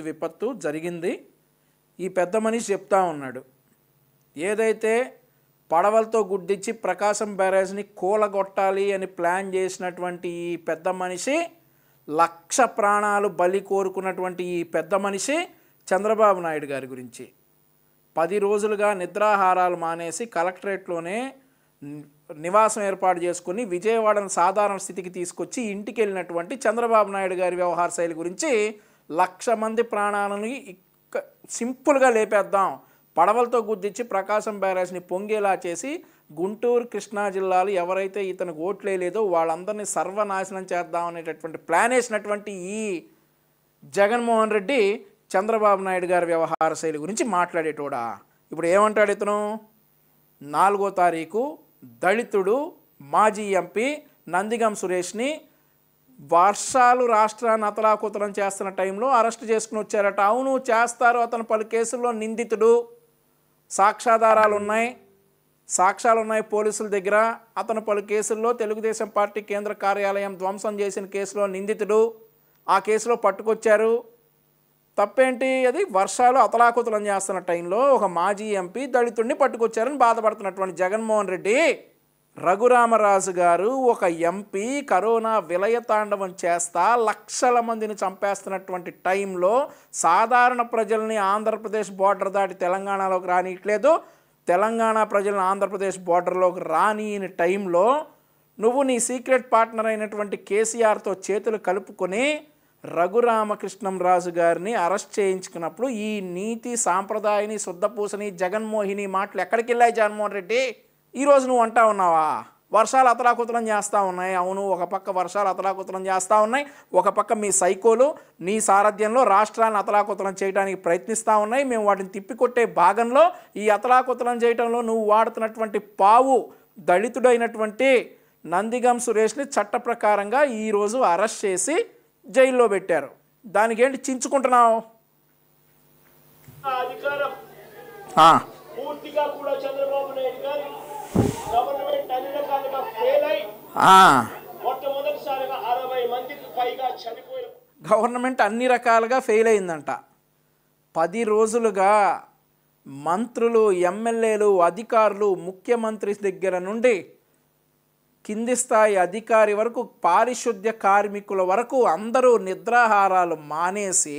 విపత్తు జరిగింది. ఈ పెద్ద మనిషి చెప్తా ఉన్నాడు, ఏదైతే పడవలతో గుడ్డిచ్చి ప్రకాశం బ్యారేజ్ని కూలగొట్టాలి అని ప్లాన్ చేసినటువంటి ఈ పెద్ద మనిషి, 1,00,000 ప్రాణాలు బలి కోరుకున్నటువంటి ఈ పెద్ద మనిషి చంద్రబాబు నాయుడు గారి గురించి 10 రోజులుగా నిద్రాహారాలు మానేసి కలెక్టరేట్లోనే నివాసం ఏర్పాటు చేసుకుని విజయవాడను సాధారణ స్థితికి తీసుకొచ్చి ఇంటికి వెళ్ళినటువంటి చంద్రబాబు నాయుడు గారి వ్యవహార శైలి గురించి 1,00,000 మంది ప్రాణాలను సింపుల్గా లేపేద్దాం, పడవలతో గుద్దిచ్చి ప్రకాశం బ్యారేజ్ని పొంగేలా చేసి గుంటూరు కృష్ణా జిల్లాలు ఎవరైతే ఇతను ఓట్లేలేదో వాళ్ళందరినీ సర్వనాశనం చేద్దాం అనేటటువంటి ప్లాన్ వేసినటువంటి ఈ జగన్మోహన్ రెడ్డి చంద్రబాబు నాయుడు గారి వ్యవహార శైలి గురించి మాట్లాడేటోడా. ఇప్పుడు ఏమంటాడు ఇతను, 4వ తారీఖు దళితుడు మాజీ ఎంపీ నందిగం సురేష్ని వర్షాలు రాష్ట్రాన్ని అతలాకుతలం చేస్తున్న టైంలో అరెస్ట్ చేసుకుని వచ్చారట. అవును చేస్తారు, అతను పలు కేసుల్లో నిందితుడు, సాక్ష్యాధారాలు ఉన్నాయి పోలీసుల దగ్గర. అతను పలు కేసుల్లో తెలుగుదేశం పార్టీ కేంద్ర కార్యాలయం ధ్వంసం చేసిన కేసులో నిందితుడు, ఆ కేసులో పట్టుకొచ్చారు. తప్పేంటి, అది వర్షాలు అతలాకుతలం చేస్తున్న టైంలో ఒక మాజీ ఎంపీ దళితుడిని పట్టుకొచ్చారని బాధపడుతున్నటువంటి జగన్మోహన్ రెడ్డి, రఘురామరాజు గారు ఒక ఎంపీ కరోనా విలయతాండవం చేస్తా లక్షల మందిని చంపేస్తున్నటువంటి టైంలో సాధారణ ప్రజల్ని ఆంధ్రప్రదేశ్ బోర్డర్ దాటి తెలంగాణలోకి రానియట్లేదు, తెలంగాణ ప్రజలను ఆంధ్రప్రదేశ్ బోర్డర్లోకి రానియని టైంలో నువ్వు నీ సీక్రెట్ పార్ట్నర్ అయినటువంటి కేసీఆర్తో చేతులు కలుపుకొని రఘురామకృష్ణంరాజు గారిని అరెస్ట్ చేయించుకున్నప్పుడు ఈ నీతి సాంప్రదాయని శుద్ధపూసని జగన్మోహిని మాటలు ఎక్కడికి వెళ్ళాయి జగన్మోహన్ రెడ్డి? ఈరోజు నువ్వు అంటా ఉన్నావా వర్షాలు అతలాకుతలం చేస్తూ ఉన్నాయి. అవును, ఒక పక్క వర్షాలు అతలాకుతలం చేస్తూ ఉన్నాయి, ఒక పక్క మీ సైకోలు నీ సారథ్యంలో రాష్ట్రాన్ని అతలాకుతలం చేయడానికి ప్రయత్నిస్తూ ఉన్నాయి. మేము వాటిని తిప్పికొట్టే భాగంలో ఈ అతలాకుతలం చేయడంలో నువ్వు వాడుతున్నటువంటి పావు దళితుడైనటువంటి నందిగం సురేష్ని చట్ట ప్రకారంగా ఈరోజు అరెస్ట్ చేసి జైల్లో పెట్టారు. దానికి ఏంటి చించుకుంటున్నావు? పూర్తిగా కూడా చంద్రబాబు నాయుడు గారి గవర్నమెంట్ అన్ని రకాలుగా ఫెయిల్ అయి మొట్టమొదటిసారిగా 60 మందికి పైగా చనిపోయారు. గవర్నమెంట్ అన్ని రకాలుగా ఫెయిల్ అయిందంట. 10 రోజులుగా మంత్రులు, ఎమ్మెల్యేలు, అధికారులు, ముఖ్యమంత్రి దగ్గర నుండి కింది స్థాయి అధికారి వరకు, పారిశుద్ధ్య కార్మికుల వరకు అందరూ నిద్రాహారాలు మానేసి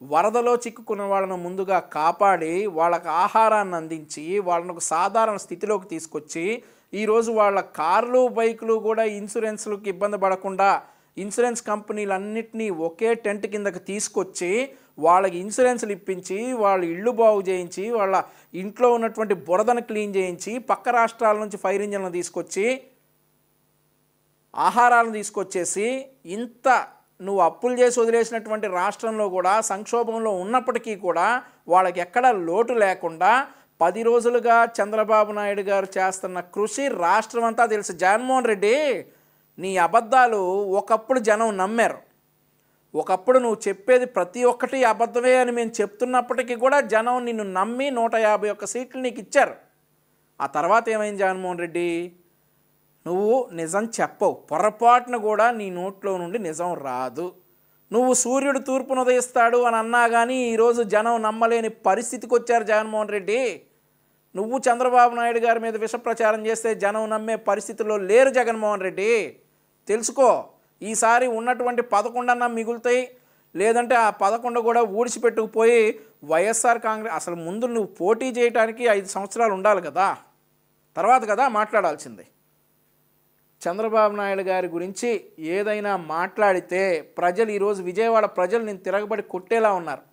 వరదలో చిక్కుకున్న వాళ్ళను ముందుగా కాపాడి వాళ్ళకు ఆహారాన్ని అందించి వాళ్ళకు సాధారణ స్థితిలోకి తీసుకొచ్చి ఈరోజు వాళ్ళ కార్లు, బైకులు కూడా ఇన్సూరెన్స్లకు ఇబ్బంది పడకుండా ఇన్సూరెన్స్ కంపెనీలన్నింటినీ ఒకే టెంట్ కిందకి తీసుకొచ్చి వాళ్ళకి ఇన్సూరెన్స్లు ఇప్పించి వాళ్ళ ఇళ్ళు బాగు చేయించి వాళ్ళ ఇంట్లో ఉన్నటువంటి బురదను క్లీన్ చేయించి పక్క రాష్ట్రాల నుంచి ఫైర్ ఇంజన్లను తీసుకొచ్చి ఆహారాలను తీసుకొచ్చేసి ఇంత నువ్వు అప్పులు చేసి వదిలేసినటువంటి రాష్ట్రంలో కూడా సంక్షోభంలో ఉన్నప్పటికీ కూడా వాళ్ళకి ఎక్కడ లోటు లేకుండా 10 రోజులుగా చంద్రబాబు నాయుడు గారు చేస్తున్న కృషి రాష్ట్రం అంతా తెలుసు. జగన్మోహన్ రెడ్డి, నీ అబద్ధాలు ఒకప్పుడు జనం నమ్మారు. ఒకప్పుడు నువ్వు చెప్పేది ప్రతి ఒక్కటి అబద్ధమే అని మేము చెప్తున్నప్పటికీ కూడా జనం నిన్ను నమ్మి 151 సీట్లు నీకు ఇచ్చారు. ఆ తర్వాత ఏమైంది జగన్మోహన్ రెడ్డి? నువ్వు నిజం చెప్పవు, పొరపాటున కూడా నీ నోట్లో నుండి నిజం రాదు. నువ్వు సూర్యుడు తూర్పును ఉదయిస్తాడు అని అన్నా కానీ ఈరోజు జనం నమ్మలేని పరిస్థితికి వచ్చారు జగన్మోహన్ రెడ్డి. నువ్వు చంద్రబాబు నాయుడు గారి మీద విష ప్రచారం చేస్తే జనం నమ్మే పరిస్థితిలో లేరు జగన్మోహన్ రెడ్డి. తెలుసుకో, ఈసారి ఉన్నటువంటి 11 అన్నా మిగులుతాయి, లేదంటే ఆ 11 కూడా ఊడిచిపెట్టుకుపోయి వైఎస్ఆర్ కాంగ్రెస్. అసలు ముందు నువ్వు పోటీ చేయడానికి 5 సంవత్సరాలు ఉండాలి కదా, తర్వాత కదా మాట్లాడాల్సింది. చంద్రబాబు నాయుడు గారి గురించి ఏదైనా మాట్లాడితే ప్రజలు ఈరోజు విజయవాడ ప్రజలు నేను తిరగబడి కొట్టేలా ఉన్నారు.